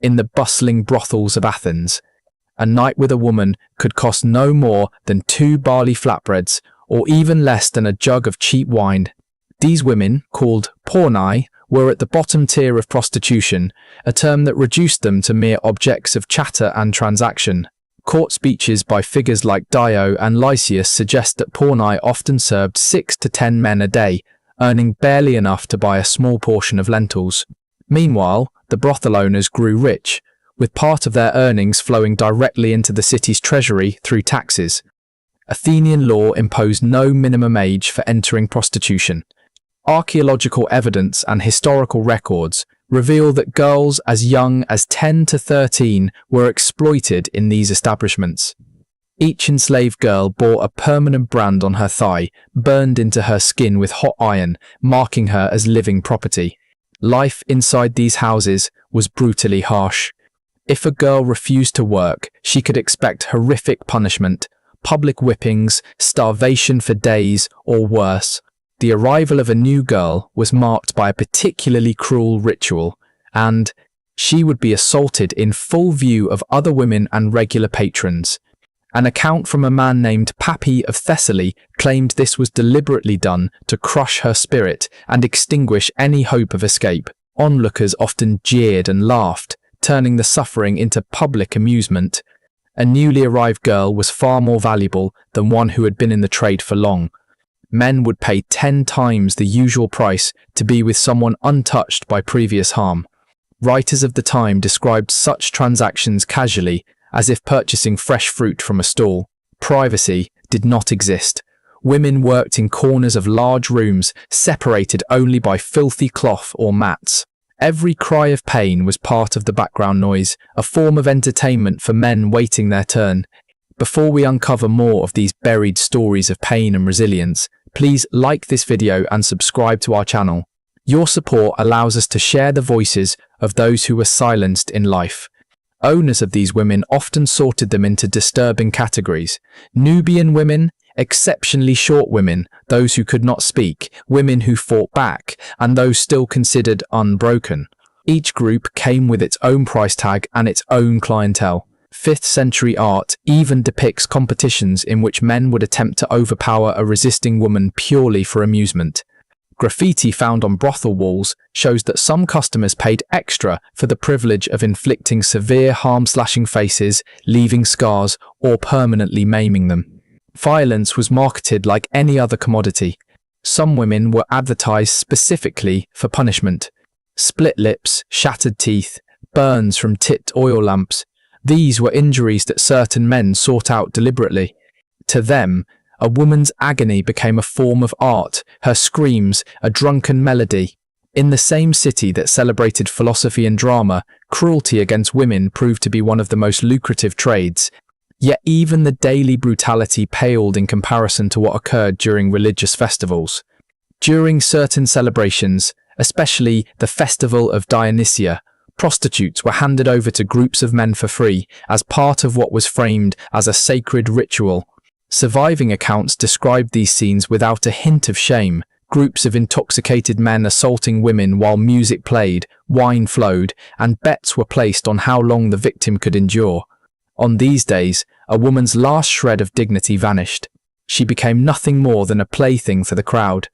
In the bustling brothels of Athens, a night with a woman could cost no more than 2 barley flatbreads, or even less than a jug of cheap wine. These women, called pornai, were at the bottom tier of prostitution, a term that reduced them to mere objects of chatter and transaction. Court speeches by figures like Dio and Lysias suggest that pornai often served 6 to 10 men a day, earning barely enough to buy a small portion of lentils. Meanwhile, the brothel owners grew rich, with part of their earnings flowing directly into the city's treasury through taxes. Athenian law imposed no minimum age for entering prostitution. Archaeological evidence and historical records reveal that girls as young as 10 to 13 were exploited in these establishments. Each enslaved girl bore a permanent brand on her thigh, burned into her skin with hot iron, marking her as living property. Life inside these houses was brutally harsh. If a girl refused to work, she could expect horrific punishment, public whippings, starvation for days, or worse. The arrival of a new girl was marked by a particularly cruel ritual, and she would be assaulted in full view of other women and regular patrons. An account from a man named Pappy of Thessaly claimed this was deliberately done to crush her spirit and extinguish any hope of escape. Onlookers often jeered and laughed, turning the suffering into public amusement. A newly arrived girl was far more valuable than one who had been in the trade for long. Men would pay 10 times the usual price to be with someone untouched by previous harm. Writers of the time described such transactions casually, as if purchasing fresh fruit from a stall. Privacy did not exist. Women worked in corners of large rooms, separated only by filthy cloth or mats. Every cry of pain was part of the background noise, a form of entertainment for men waiting their turn. Before we uncover more of these buried stories of pain and resilience, please like this video and subscribe to our channel. Your support allows us to share the voices of those who were silenced in life. Owners of these women often sorted them into disturbing categories: Nubian women, exceptionally short women, those who could not speak, women who fought back, and those still considered unbroken. Each group came with its own price tag and its own clientele. 5th century art even depicts competitions in which men would attempt to overpower a resisting woman purely for amusement. Graffiti found on brothel walls shows that some customers paid extra for the privilege of inflicting severe harm-slashing faces, leaving scars, or permanently maiming them. Violence was marketed like any other commodity. Some women were advertised specifically for punishment. Split lips, shattered teeth, burns from tipped oil lamps. These were injuries that certain men sought out deliberately. To them, a woman's agony became a form of art, her screams a drunken melody. In the same city that celebrated philosophy and drama, cruelty against women proved to be one of the most lucrative trades. Yet even the daily brutality paled in comparison to what occurred during religious festivals. During certain celebrations, especially the Festival of Dionysia, prostitutes were handed over to groups of men for free as part of what was framed as a sacred ritual. Surviving accounts described these scenes without a hint of shame. Groups of intoxicated men assaulting women while music played, wine flowed, and bets were placed on how long the victim could endure. On these days, a woman's last shred of dignity vanished. She became nothing more than a plaything for the crowd.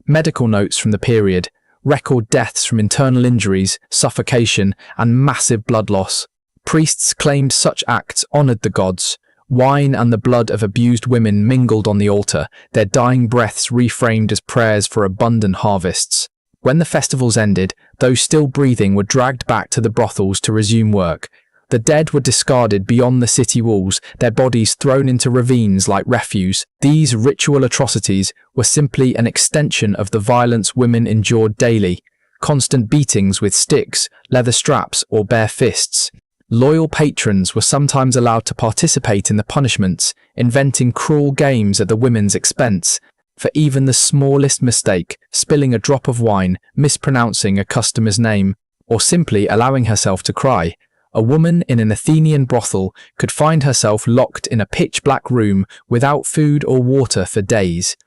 Medical notes from the period record deaths from internal injuries, suffocation, and massive blood loss. Priests claimed such acts honored the gods. Wine and the blood of abused women mingled on the altar, their dying breaths reframed as prayers for abundant harvests. When the festivals ended, those still breathing were dragged back to the brothels to resume work. The dead were discarded beyond the city walls, their bodies thrown into ravines like refuse. These ritual atrocities were simply an extension of the violence women endured daily. Constant beatings with sticks, leather straps, or bare fists. Loyal patrons were sometimes allowed to participate in the punishments, inventing cruel games at the women's expense. For even the smallest mistake, spilling a drop of wine, mispronouncing a customer's name, or simply allowing herself to cry, a woman in an Athenian brothel could find herself locked in a pitch-black room without food or water for days.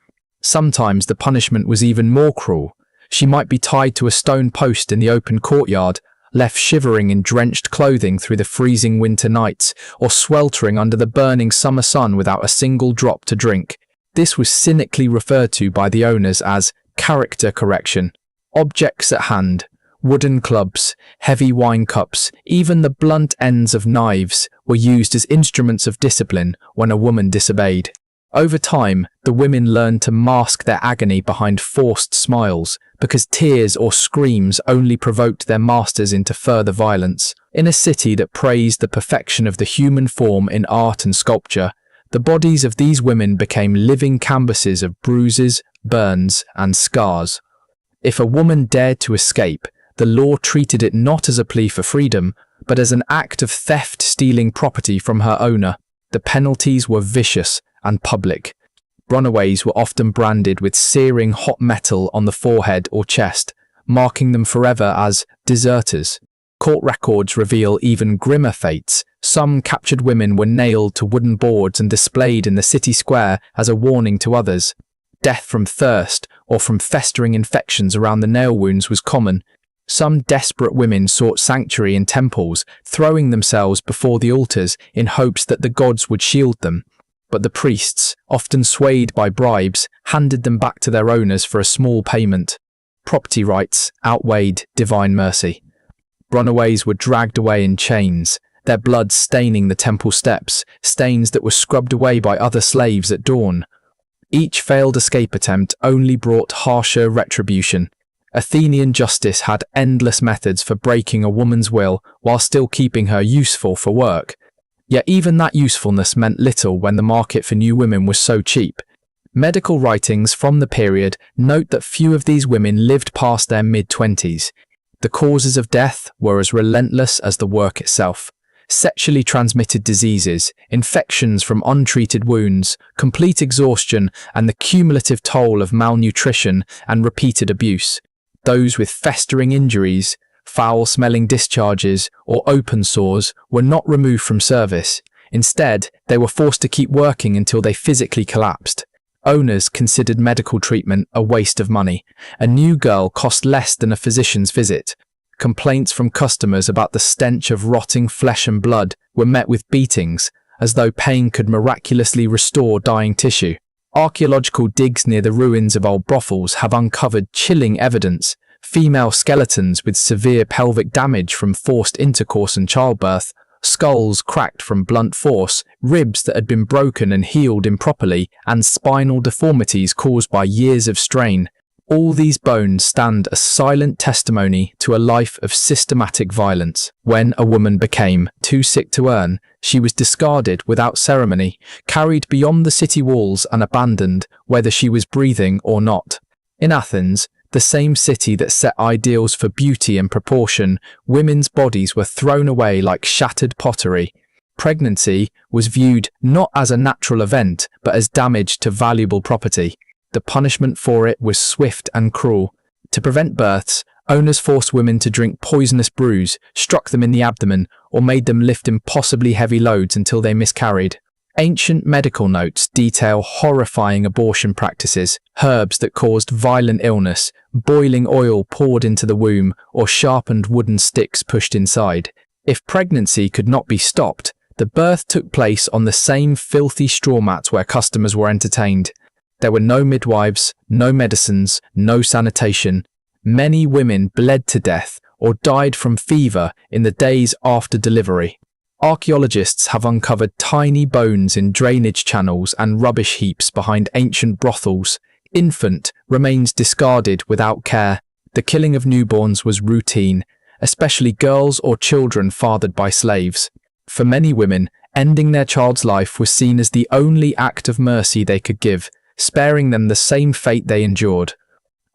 Sometimes the punishment was even more cruel. She might be tied to a stone post in the open courtyard, left shivering in drenched clothing through the freezing winter nights, or sweltering under the burning summer sun without a single drop to drink. This was cynically referred to by the owners as character correction. Objects at hand, wooden clubs, heavy wine cups, even the blunt ends of knives were used as instruments of discipline when a woman disobeyed. Over time, the women learned to mask their agony behind forced smiles, because tears or screams only provoked their masters into further violence. In a city that praised the perfection of the human form in art and sculpture, the bodies of these women became living canvases of bruises, burns, and scars. If a woman dared to escape, the law treated it not as a plea for freedom, but as an act of theft, stealing property from her owner. The penalties were vicious and public. Runaways were often branded with searing hot metal on the forehead or chest, marking them forever as deserters. Court records reveal even grimmer fates. Some captured women were nailed to wooden boards and displayed in the city square as a warning to others. Death from thirst or from festering infections around the nail wounds was common. Some desperate women sought sanctuary in temples, throwing themselves before the altars in hopes that the gods would shield them. But the priests, often swayed by bribes, handed them back to their owners for a small payment. Property rights outweighed divine mercy. Runaways were dragged away in chains, their blood staining the temple steps, stains that were scrubbed away by other slaves at dawn. Each failed escape attempt only brought harsher retribution. Athenian justice had endless methods for breaking a woman's will while still keeping her useful for work. Yet even that usefulness meant little when the market for new women was so cheap. Medical writings from the period note that few of these women lived past their mid-20s. The causes of death were as relentless as the work itself. Sexually transmitted diseases, infections from untreated wounds, complete exhaustion, and the cumulative toll of malnutrition and repeated abuse. Those with festering injuries, foul-smelling discharges, or open sores were not removed from service. Instead, they were forced to keep working until they physically collapsed. Owners considered medical treatment a waste of money. A new girl cost less than a physician's visit. Complaints from customers about the stench of rotting flesh and blood were met with beatings, as though pain could miraculously restore dying tissue. Archaeological digs near the ruins of old brothels have uncovered chilling evidence. Female skeletons with severe pelvic damage from forced intercourse and childbirth, skulls cracked from blunt force, ribs that had been broken and healed improperly, and spinal deformities caused by years of strain. All these bones stand as silent testimony to a life of systematic violence. When a woman became too sick to earn, she was discarded without ceremony, carried beyond the city walls and abandoned, whether she was breathing or not. In Athens, the same city that set ideals for beauty and proportion, women's bodies were thrown away like shattered pottery. Pregnancy was viewed not as a natural event, but as damage to valuable property. The punishment for it was swift and cruel. To prevent births, owners forced women to drink poisonous brews, struck them in the abdomen, or made them lift impossibly heavy loads until they miscarried. Ancient medical notes detail horrifying abortion practices, herbs that caused violent illness, boiling oil poured into the womb, or sharpened wooden sticks pushed inside. If pregnancy could not be stopped, the birth took place on the same filthy straw mats where customers were entertained. There were no midwives, no medicines, no sanitation. Many women bled to death or died from fever in the days after delivery. Archaeologists have uncovered tiny bones in drainage channels and rubbish heaps behind ancient brothels. Infant remains discarded without care. The killing of newborns was routine, especially girls or children fathered by slaves. For many women, ending their child's life was seen as the only act of mercy they could give, sparing them the same fate they endured.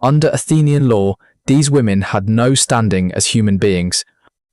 Under Athenian law, these women had no standing as human beings.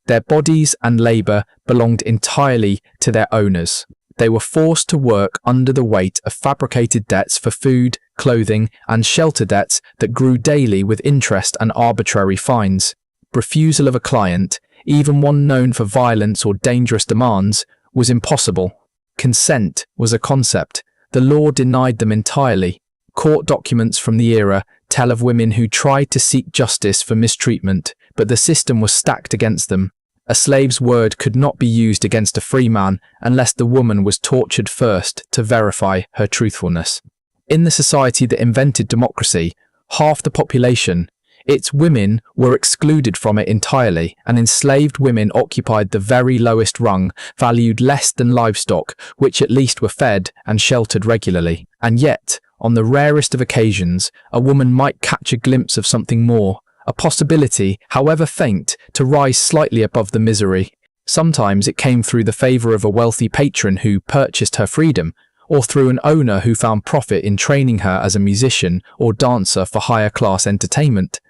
Their bodies and labour belonged entirely to their owners. They were forced to work under the weight of fabricated debts for food, clothing, and shelter debts that grew daily with interest and arbitrary fines. Refusal of a client, even one known for violence or dangerous demands, was impossible. Consent was a concept. The law denied them entirely. Court documents from the era tell of women who tried to seek justice for mistreatment, but the system was stacked against them. A slave's word could not be used against a free man unless the woman was tortured first to verify her truthfulness. In the society that invented democracy, half the population, its women, were excluded from it entirely, and enslaved women occupied the very lowest rung, valued less than livestock, which at least were fed and sheltered regularly. And yet, on the rarest of occasions, a woman might catch a glimpse of something more, a possibility, however faint, to rise slightly above the misery. Sometimes it came through the favor of a wealthy patron who purchased her freedom, or through an owner who found profit in training her as a musician or dancer for higher class entertainment.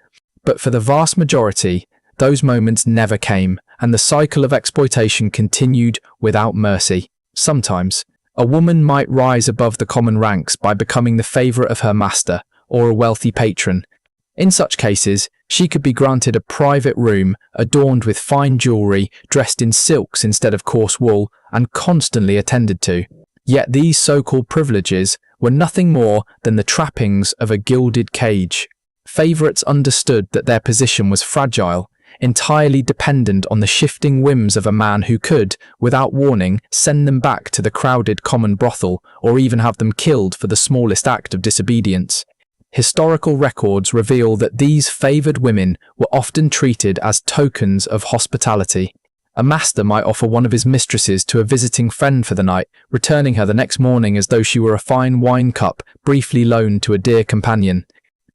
But for the vast majority, those moments never came, and the cycle of exploitation continued without mercy. Sometimes, a woman might rise above the common ranks by becoming the favorite of her master or a wealthy patron. In such cases, she could be granted a private room adorned with fine jewelry, dressed in silks instead of coarse wool, and constantly attended to. Yet these so-called privileges were nothing more than the trappings of a gilded cage. Favorites understood that their position was fragile, entirely dependent on the shifting whims of a man who could, without warning, send them back to the crowded common brothel or even have them killed for the smallest act of disobedience. Historical records reveal that these favored women were often treated as tokens of hospitality. A master might offer one of his mistresses to a visiting friend for the night, returning her the next morning as though she were a fine wine cup briefly loaned to a dear companion.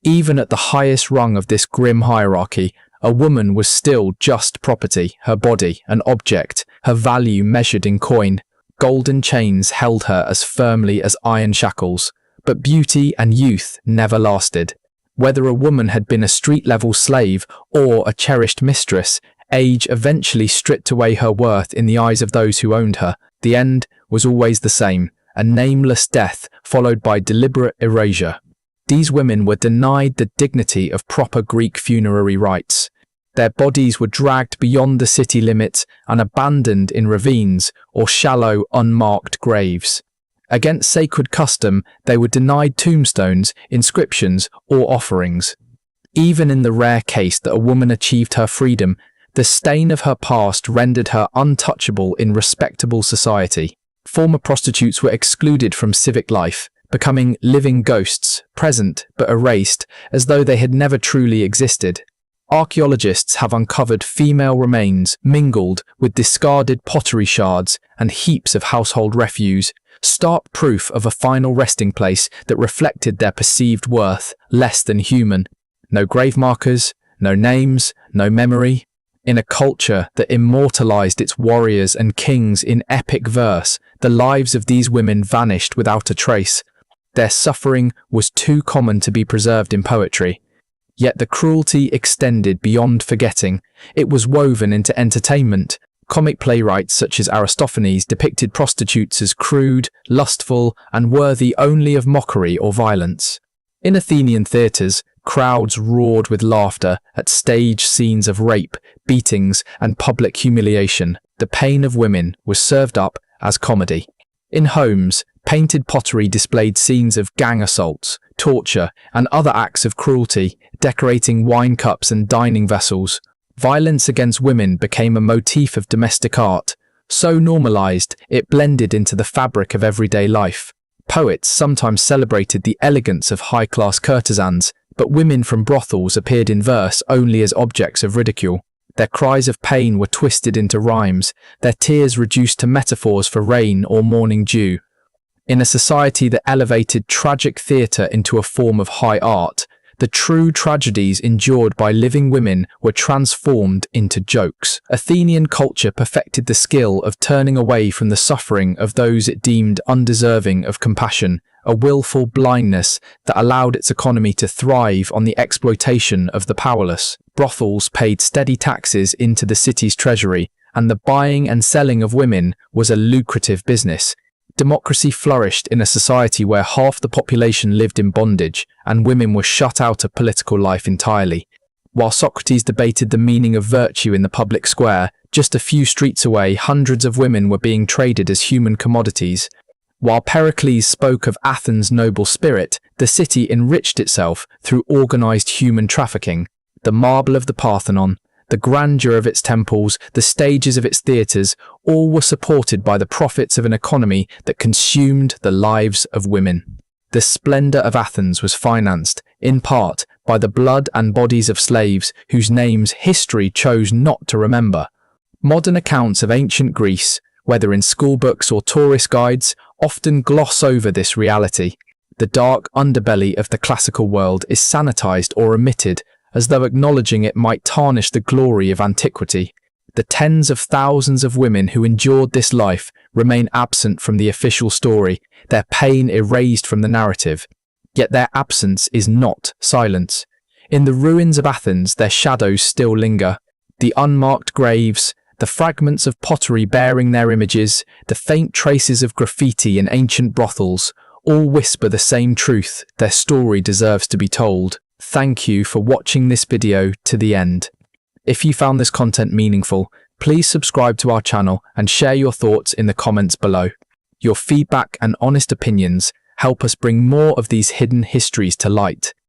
Even at the highest rung of this grim hierarchy, a woman was still just property, her body an object, her value measured in coin. Golden chains held her as firmly as iron shackles, but beauty and youth never lasted. Whether a woman had been a street-level slave or a cherished mistress, age eventually stripped away her worth in the eyes of those who owned her. The end was always the same, a nameless death followed by deliberate erasure. These women were denied the dignity of proper Greek funerary rites. Their bodies were dragged beyond the city limits and abandoned in ravines or shallow, unmarked graves. Against sacred custom, they were denied tombstones, inscriptions, or offerings. Even in the rare case that a woman achieved her freedom, the stain of her past rendered her untouchable in respectable society. Former prostitutes were excluded from civic life, becoming living ghosts, present but erased, as though they had never truly existed. Archaeologists have uncovered female remains mingled with discarded pottery shards and heaps of household refuse, stark proof of a final resting place that reflected their perceived worth, less than human. No grave markers, no names, no memory. In a culture that immortalized its warriors and kings in epic verse, the lives of these women vanished without a trace. Their suffering was too common to be preserved in poetry. Yet the cruelty extended beyond forgetting. It was woven into entertainment. Comic playwrights such as Aristophanes depicted prostitutes as crude, lustful, and worthy only of mockery or violence. In Athenian theatres, crowds roared with laughter at staged scenes of rape, beatings, and public humiliation. The pain of women was served up as comedy. In homes, painted pottery displayed scenes of gang assaults, torture, and other acts of cruelty, decorating wine cups and dining vessels. Violence against women became a motif of domestic art, so normalized it blended into the fabric of everyday life. Poets sometimes celebrated the elegance of high-class courtesans, but women from brothels appeared in verse only as objects of ridicule. Their cries of pain were twisted into rhymes, their tears reduced to metaphors for rain or morning dew. In a society that elevated tragic theatre into a form of high art, the true tragedies endured by living women were transformed into jokes. Athenian culture perfected the skill of turning away from the suffering of those it deemed undeserving of compassion, a willful blindness that allowed its economy to thrive on the exploitation of the powerless. Brothels paid steady taxes into the city's treasury, and the buying and selling of women was a lucrative business. Democracy flourished in a society where half the population lived in bondage, and women were shut out of political life entirely. While Socrates debated the meaning of virtue in the public square, just a few streets away, hundreds of women were being traded as human commodities. While Pericles spoke of Athens' noble spirit, the city enriched itself through organized human trafficking. The marble of the Parthenon, The grandeur of its temples, the stages of its theatres, all were supported by the profits of an economy that consumed the lives of women. The splendour of Athens was financed, in part, by the blood and bodies of slaves whose names history chose not to remember. Modern accounts of ancient Greece, whether in schoolbooks or tourist guides, often gloss over this reality. The dark underbelly of the classical world is sanitized or omitted, as though acknowledging it might tarnish the glory of antiquity. The tens of thousands of women who endured this life remain absent from the official story, their pain erased from the narrative. Yet their absence is not silence. In the ruins of Athens, their shadows still linger. The unmarked graves, the fragments of pottery bearing their images, the faint traces of graffiti in ancient brothels, all whisper the same truth: their story deserves to be told. Thank you for watching this video to the end. If you found this content meaningful, please subscribe to our channel and share your thoughts in the comments below. Your feedback and honest opinions help us bring more of these hidden histories to light.